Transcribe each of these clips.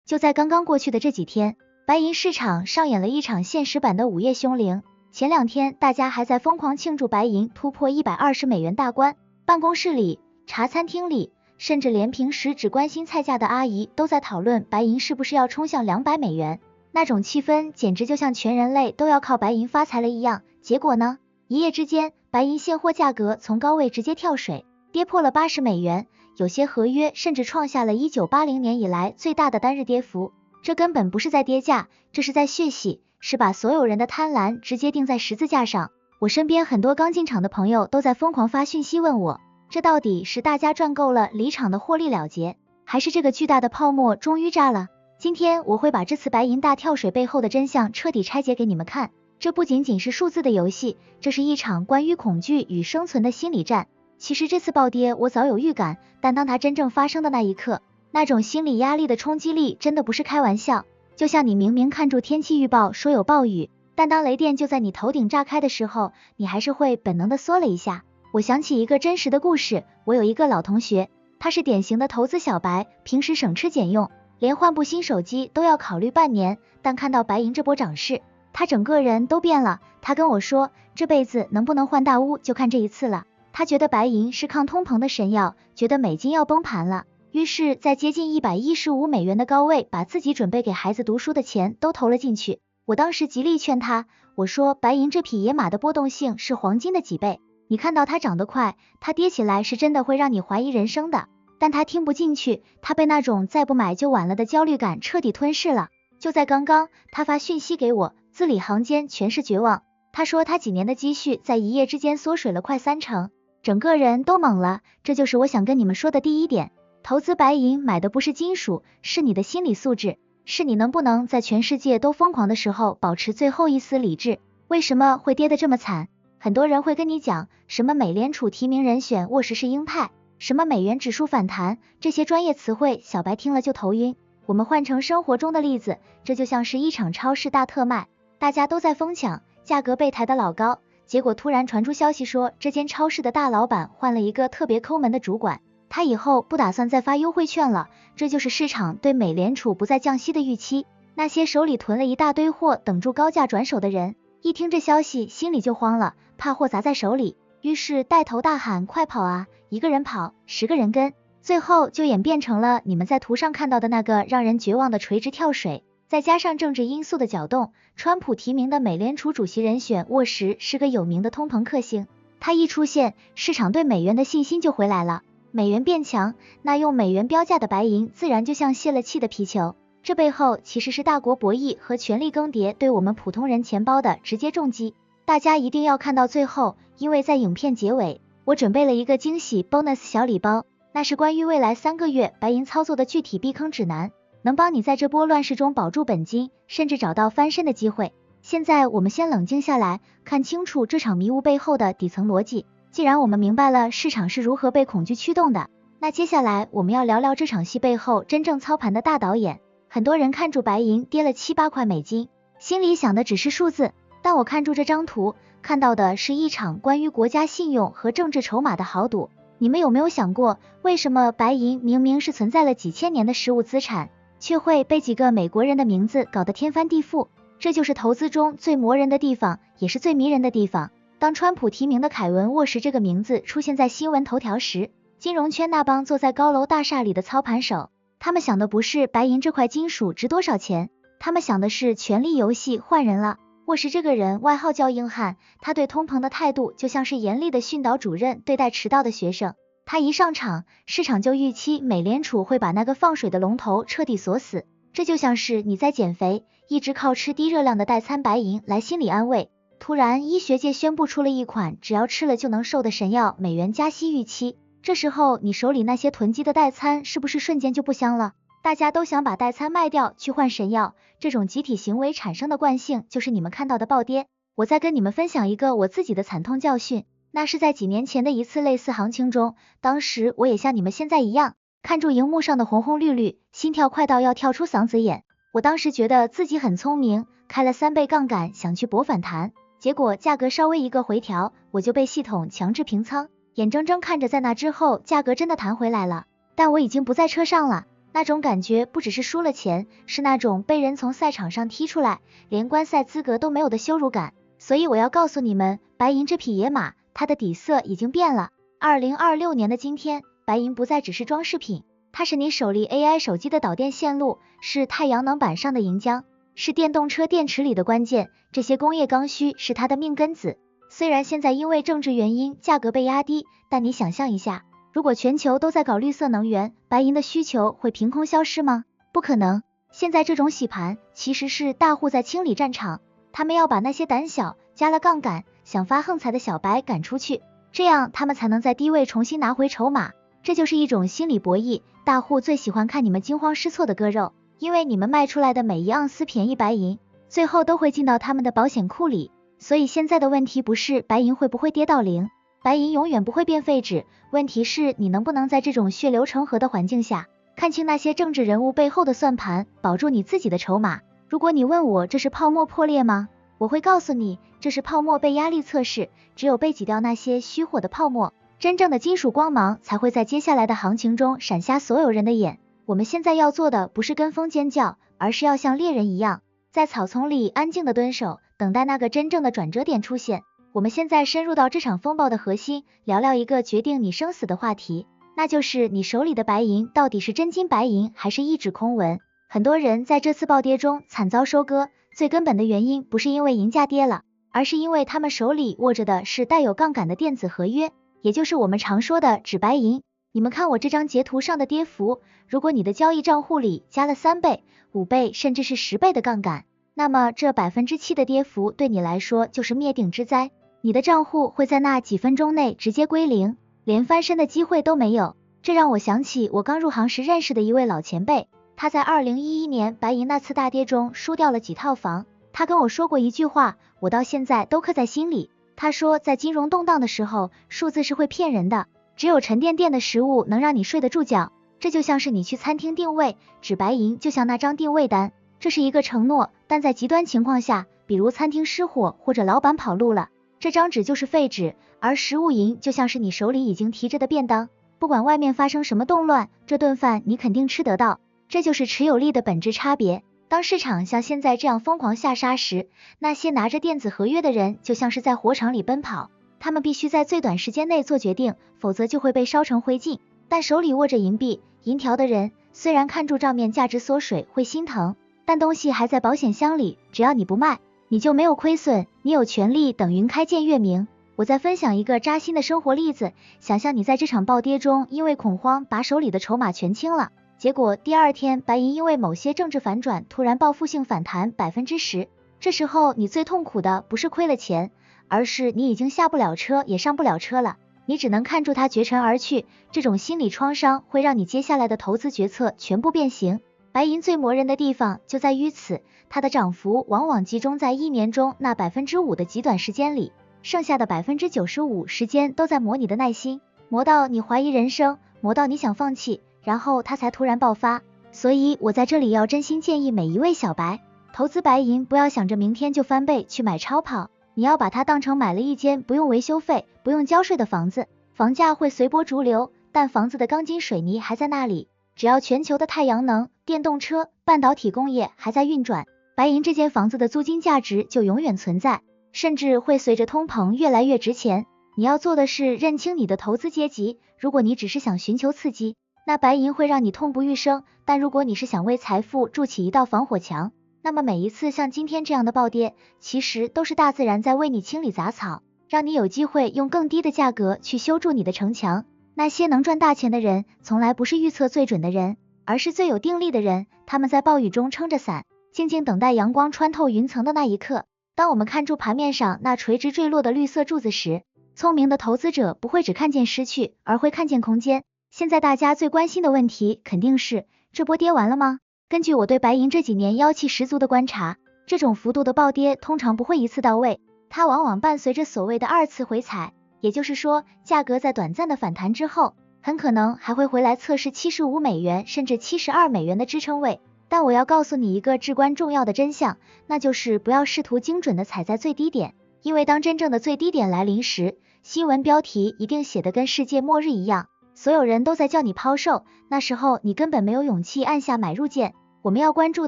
就在刚刚过去的这几天，白银市场上演了一场现实版的午夜凶铃。前2天大家还在疯狂庆祝白银突破120美元大关，办公室里、茶餐厅里，甚至连平时只关心菜价的阿姨都在讨论白银是不是要冲向200美元。那种气氛简直就像全人类都要靠白银发财了一样。结果呢，一夜之间，白银现货价格从高位直接跳水，跌破了80美元，有些合约甚至创下了1980年以来最大的单日跌幅。这根本不是在跌价，这是在血洗，是把所有人的贪婪直接钉在十字架上。我身边很多刚进场的朋友都在疯狂发讯息问我，这到底是大家赚够了离场的获利了结，还是这个巨大的泡沫终于炸了？今天我会把这次白银大跳水背后的真相彻底拆解给你们看。这不仅仅是数字的游戏，这是一场关于恐惧与生存的心理战。其实这次暴跌我早有预感，但当它真正发生的那一刻，那种心理压力的冲击力真的不是开玩笑。就像你明明看住天气预报说有暴雨，但当雷电就在你头顶炸开的时候，你还是会本能的缩了一下。我想起一个真实的故事，我有一个老同学，他是典型的投资小白，平时省吃俭用，连换部新手机都要考虑半年，但看到白银这波涨势，他整个人都变了。他跟我说，这辈子能不能换大屋就看这一次了。他觉得白银是抗通膨的神药，觉得美金要崩盘了，于是在接近115美元的高位，把自己准备给孩子读书的钱都投了进去。我当时极力劝他，我说白银这匹野马的波动性是黄金的几倍，你看到它涨得快，它跌起来是真的会让你怀疑人生的。但他听不进去，他被那种再不买就晚了的焦虑感彻底吞噬了。就在刚刚，他发讯息给我，字里行间全是绝望。他说他几年的积蓄在一夜之间缩水了快30%，整个人都懵了。这就是我想跟你们说的第一点，投资白银买的不是金属，是你的心理素质，是你能不能在全世界都疯狂的时候保持最后一丝理智。为什么会跌得这么惨？很多人会跟你讲什么美联储提名人选沃什是鹰派，什么美元指数反弹，这些专业词汇小白听了就头晕。我们换成生活中的例子，这就像是一场超市大特卖，大家都在疯抢，价格被抬得老高，结果突然传出消息说这间超市的大老板换了一个特别抠门的主管，他以后不打算再发优惠券了。这就是市场对美联储不再降息的预期。那些手里囤了一大堆货等住高价转手的人，一听这消息心里就慌了，怕货砸在手里，于是带头大喊快跑啊，1个人跑10个人跟，最后就演变成了你们在图上看到的那个让人绝望的垂直跳水。再加上政治因素的搅动，川普提名的美联储主席人选沃什是个有名的通膨克星，他一出现，市场对美元的信心就回来了，美元变强，那用美元标价的白银自然就像泄了气的皮球。这背后其实是大国博弈和权力更迭对我们普通人钱包的直接重击。大家一定要看到最后，因为在影片结尾，我准备了一个惊喜 bonus 小礼包，那是关于未来3个月白银操作的具体避坑指南，能帮你在这波乱世中保住本金，甚至找到翻身的机会。现在我们先冷静下来，看清楚这场迷雾背后的底层逻辑。既然我们明白了市场是如何被恐惧驱动的，那接下来我们要聊聊这场戏背后真正操盘的大导演。很多人看住白银跌了7-8块美金，心里想的只是数字，但我看住这张图，看到的是一场关于国家信用和政治筹码的豪赌。你们有没有想过，为什么白银明明是存在了几千年的实物资产，却会被几个美国人的名字搞得天翻地覆？这就是投资中最磨人的地方，也是最迷人的地方。当川普提名的凯文·沃什这个名字出现在新闻头条时，金融圈那帮坐在高楼大厦里的操盘手，他们想的不是白银这块金属值多少钱，他们想的是权力游戏换人了。沃什这个人外号叫硬汉，他对通膨的态度就像是严厉的训导主任对待迟到的学生。他一上场，市场就预期美联储会把那个放水的龙头彻底锁死。这就像是你在减肥，一直靠吃低热量的代餐白银来心理安慰，突然医学界宣布出了一款只要吃了就能瘦的神药，美元加息预期。这时候你手里那些囤积的代餐是不是瞬间就不香了？大家都想把代餐卖掉去换神药，这种集体行为产生的惯性就是你们看到的暴跌。我再跟你们分享一个我自己的惨痛教训，那是在几年前的一次类似行情中，当时我也像你们现在一样，看住荧幕上的红红绿绿，心跳快到要跳出嗓子眼。我当时觉得自己很聪明，开了3倍杠杆想去搏反弹，结果价格稍微一个回调，我就被系统强制平仓，眼睁睁看着在那之后价格真的弹回来了，但我已经不在车上了。那种感觉不只是输了钱，是那种被人从赛场上踢出来，连观赛资格都没有的羞辱感。所以我要告诉你们，白银这匹野马，它的底色已经变了。2026年的今天，白银不再只是装饰品，它是你手里 AI 手机的导电线路，是太阳能板上的银浆，是电动车电池里的关键，这些工业刚需是它的命根子。虽然现在因为政治原因价格被压低，但你想象一下，如果全球都在搞绿色能源，白银的需求会凭空消失吗？不可能。现在这种洗盘其实是大户在清理战场，他们要把那些胆小、加了杠杆、想发横财的小白赶出去，这样他们才能在低位重新拿回筹码。这就是一种心理博弈，大户最喜欢看你们惊慌失措的割肉，因为你们卖出来的每一盎司便宜白银，最后都会进到他们的保险库里。所以现在的问题不是白银会不会跌到零，白银永远不会变废纸，问题是你能不能在这种血流成河的环境下，看清那些政治人物背后的算盘，保住你自己的筹码。如果你问我这是泡沫破裂吗？我会告诉你，这是泡沫被压力测试，只有被挤掉那些虚火的泡沫，真正的金属光芒才会在接下来的行情中闪瞎所有人的眼。我们现在要做的不是跟风尖叫，而是要像猎人一样，在草丛里安静的蹲守，等待那个真正的转折点出现。我们现在深入到这场风暴的核心，聊聊一个决定你生死的话题，那就是你手里的白银到底是真金白银还是一纸空文。很多人在这次暴跌中惨遭收割，最根本的原因不是因为银价跌了，而是因为他们手里握着的是带有杠杆的电子合约，也就是我们常说的纸白银。你们看我这张截图上的跌幅，如果你的交易账户里加了3倍、5倍甚至是10倍的杠杆，那么这7%的跌幅对你来说就是灭顶之灾，你的账户会在那几分钟内直接归零，连翻身的机会都没有。这让我想起我刚入行时认识的一位老前辈，他在2011年白银那次大跌中输掉了几套房，他跟我说过一句话，我到现在都刻在心里。他说在金融动荡的时候，数字是会骗人的，只有沉甸甸的实物能让你睡得住觉。这就像是你去餐厅订位，纸白银就像那张订位单，这是一个承诺，但在极端情况下，比如餐厅失火或者老板跑路了，这张纸就是废纸，而实物银就像是你手里已经提着的便当，不管外面发生什么动乱，这顿饭你肯定吃得到。这就是持有力的本质差别。当市场像现在这样疯狂下杀时，那些拿着电子合约的人就像是在火场里奔跑，他们必须在最短时间内做决定，否则就会被烧成灰烬。但手里握着银币、银条的人，虽然看住账面价值缩水会心疼，但东西还在保险箱里，只要你不卖，你就没有亏损，你有权利等云开见月明。我再分享一个扎心的生活例子，想象你在这场暴跌中因为恐慌把手里的筹码全清了，结果第二天白银因为某些政治反转突然报复性反弹10%，这时候你最痛苦的不是亏了钱，而是你已经下不了车也上不了车了，你只能看住它绝尘而去，这种心理创伤会让你接下来的投资决策全部变形。白银最磨人的地方就在于此，它的涨幅往往集中在一年中那5%的极短时间里，剩下的95%时间都在磨你的耐心，磨到你怀疑人生，磨到你想放弃，然后它才突然爆发。所以我在这里要真心建议每一位小白，投资白银不要想着明天就翻倍去买超跑，你要把它当成买了一间不用维修费、不用交税的房子，房价会随波逐流，但房子的钢筋水泥还在那里，只要全球的太阳能、电动车、半导体工业还在运转，白银这间房子的租金价值就永远存在，甚至会随着通膨越来越值钱。你要做的是认清你的投资阶级，如果你只是想寻求刺激，那白银会让你痛不欲生，但如果你是想为财富筑起一道防火墙，那么每一次像今天这样的暴跌，其实都是大自然在为你清理杂草，让你有机会用更低的价格去修筑你的城墙。那些能赚大钱的人，从来不是预测最准的人，而是最有定力的人，他们在暴雨中撑着伞，静静等待阳光穿透云层的那一刻。当我们看住盘面上那垂直坠落的绿色柱子时，聪明的投资者不会只看见失去，而会看见空间。现在大家最关心的问题肯定是，这波跌完了吗？根据我对白银这几年妖气十足的观察，这种幅度的暴跌通常不会一次到位，它往往伴随着所谓的2次回踩，也就是说，价格在短暂的反弹之后，很可能还会回来测试$75甚至$72的支撑位。但我要告诉你一个至关重要的真相，那就是不要试图精准的踩在最低点，因为当真正的最低点来临时，新闻标题一定写得跟世界末日一样。所有人都在叫你抛售，那时候你根本没有勇气按下买入键。我们要关注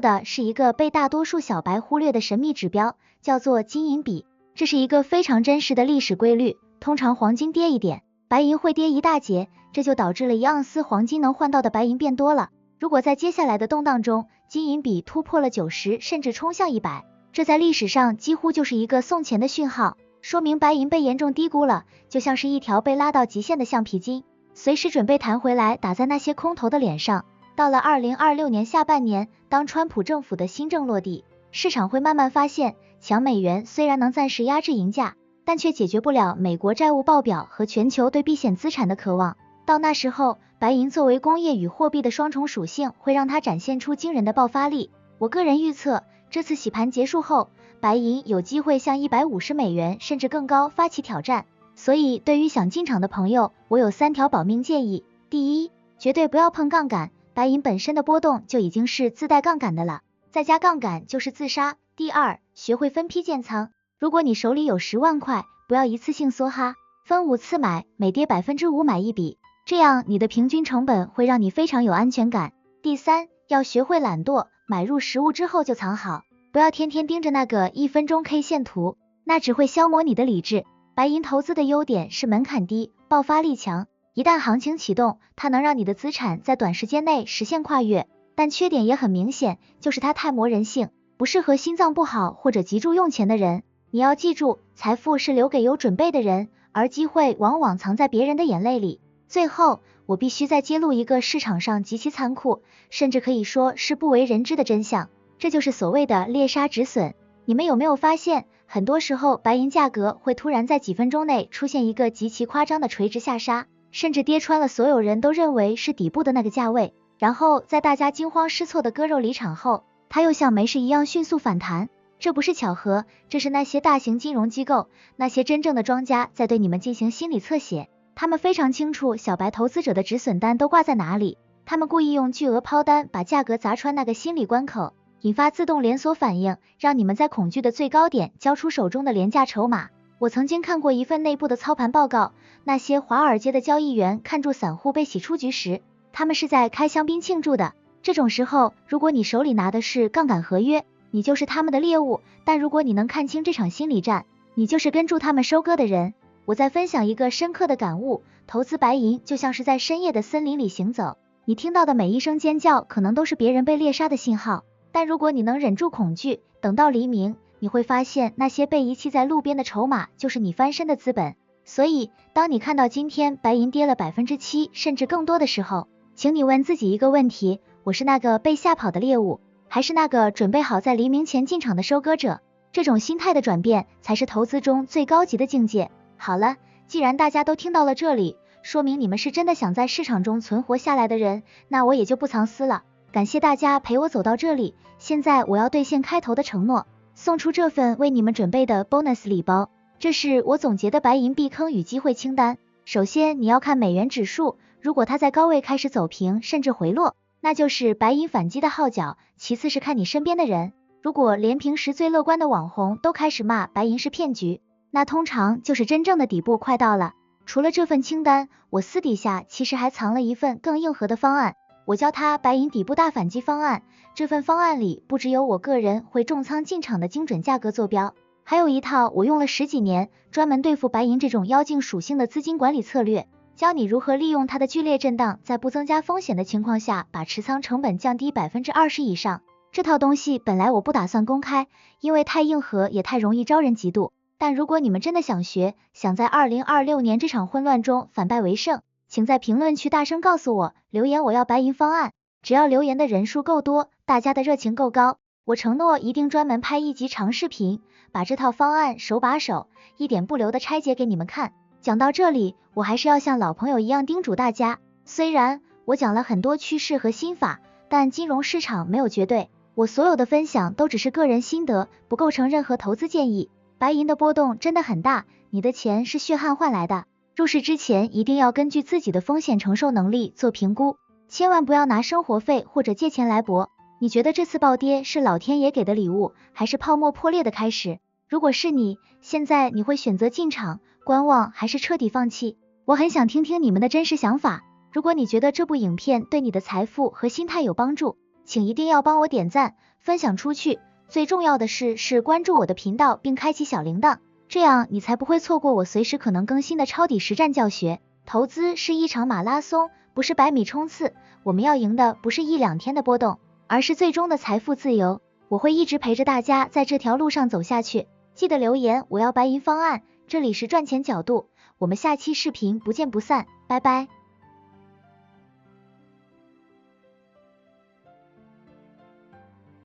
的是一个被大多数小白忽略的神秘指标，叫做金银比。这是一个非常真实的历史规律，通常黄金跌一点，白银会跌一大截，这就导致了1盎司黄金能换到的白银变多了。如果在接下来的动荡中，金银比突破了90，甚至冲向100，这在历史上几乎就是一个送钱的讯号，说明白银被严重低估了，就像是一条被拉到极限的橡皮筋，随时准备弹回来打在那些空头的脸上。到了2026年下半年，当川普政府的新政落地，市场会慢慢发现，强美元虽然能暂时压制银价，但却解决不了美国债务报表和全球对避险资产的渴望。到那时候，白银作为工业与货币的双重属性，会让它展现出惊人的爆发力。我个人预测，这次洗盘结束后，白银有机会向$150甚至更高发起挑战。所以，对于想进场的朋友，我有3条保命建议。第一，绝对不要碰杠杆，白银本身的波动就已经是自带杠杆的了，再加杠杆就是自杀。第二，学会分批建仓，如果你手里有10万块，不要一次性梭哈，分5次买，每跌5%买一笔，这样你的平均成本会让你非常有安全感。第三，要学会懒惰，买入实物之后就藏好，不要天天盯着那个1分钟 K 线图，那只会消磨你的理智。白银投资的优点是门槛低，爆发力强，一旦行情启动，它能让你的资产在短时间内实现跨越，但缺点也很明显，就是它太磨人性，不适合心脏不好或者急住用钱的人。你要记住，财富是留给有准备的人，而机会往往藏在别人的眼泪里。最后，我必须再揭露一个市场上极其残酷，甚至可以说是不为人知的真相，这就是所谓的猎杀止损。你们有没有发现，很多时候白银价格会突然在几分钟内出现一个极其夸张的垂直下杀，甚至跌穿了所有人都认为是底部的那个价位，然后在大家惊慌失措的割肉离场后，它又像没事一样迅速反弹。这不是巧合，这是那些大型金融机构，那些真正的庄家在对你们进行心理侧写，他们非常清楚小白投资者的止损单都挂在哪里，他们故意用巨额抛单把价格砸穿那个心理关口，引发自动连锁反应，让你们在恐惧的最高点交出手中的廉价筹码。我曾经看过一份内部的操盘报告，那些华尔街的交易员看住散户被洗出局时，他们是在开香槟庆祝的。这种时候，如果你手里拿的是杠杆合约，你就是他们的猎物，但如果你能看清这场心理战，你就是跟住他们收割的人。我再分享一个深刻的感悟，投资白银就像是在深夜的森林里行走，你听到的每一声尖叫可能都是别人被猎杀的信号，但如果你能忍住恐惧，等到黎明，你会发现那些被遗弃在路边的筹码就是你翻身的资本。所以，当你看到今天白银跌了7%甚至更多的时候，请你问自己一个问题，我是那个被吓跑的猎物，还是那个准备好在黎明前进场的收割者？这种心态的转变才是投资中最高级的境界。好了，既然大家都听到了这里，说明你们是真的想在市场中存活下来的人，那我也就不藏私了。感谢大家陪我走到这里，现在我要兑现开头的承诺，送出这份为你们准备的 bonus 礼包。这是我总结的白银避坑与机会清单。首先，你要看美元指数，如果它在高位开始走平甚至回落，那就是白银反击的号角。其次是看你身边的人，如果连平时最乐观的网红都开始骂白银是骗局，那通常就是真正的底部快到了。除了这份清单，我私底下其实还藏了一份更硬核的方案，我叫它白银底部大反击方案。这份方案里不只有我个人会重仓进场的精准价格坐标，还有一套我用了10几年专门对付白银这种妖精属性的资金管理策略，教你如何利用它的剧烈震荡，在不增加风险的情况下把持仓成本降低20%以上。这套东西本来我不打算公开，因为太硬核也太容易招人嫉妒，但如果你们真的想学，想在2026年这场混乱中反败为胜，请在评论区大声告诉我，留言我要白银方案。只要留言的人数够多，大家的热情够高，我承诺一定专门拍一集长视频，把这套方案手把手一点不留的拆解给你们看。讲到这里，我还是要像老朋友一样叮嘱大家，虽然我讲了很多趋势和心法，但金融市场没有绝对，我所有的分享都只是个人心得，不构成任何投资建议。白银的波动真的很大，你的钱是血汗换来的，入市之前一定要根据自己的风险承受能力做评估，千万不要拿生活费或者借钱来搏。你觉得这次暴跌是老天爷给的礼物，还是泡沫破裂的开始？如果是你，现在你会选择进场、观望，还是彻底放弃？我很想听听你们的真实想法。如果你觉得这部影片对你的财富和心态有帮助，请一定要帮我点赞，分享出去。最重要的是关注我的频道并开启小铃铛，这样你才不会错过我随时可能更新的抄底实战教学。投资是一场马拉松，不是100米冲刺，我们要赢的不是1-2天的波动，而是最终的财富自由。我会一直陪着大家在这条路上走下去。记得留言，我要白银方案。这里是赚钱角度，我们下期视频不见不散，拜拜。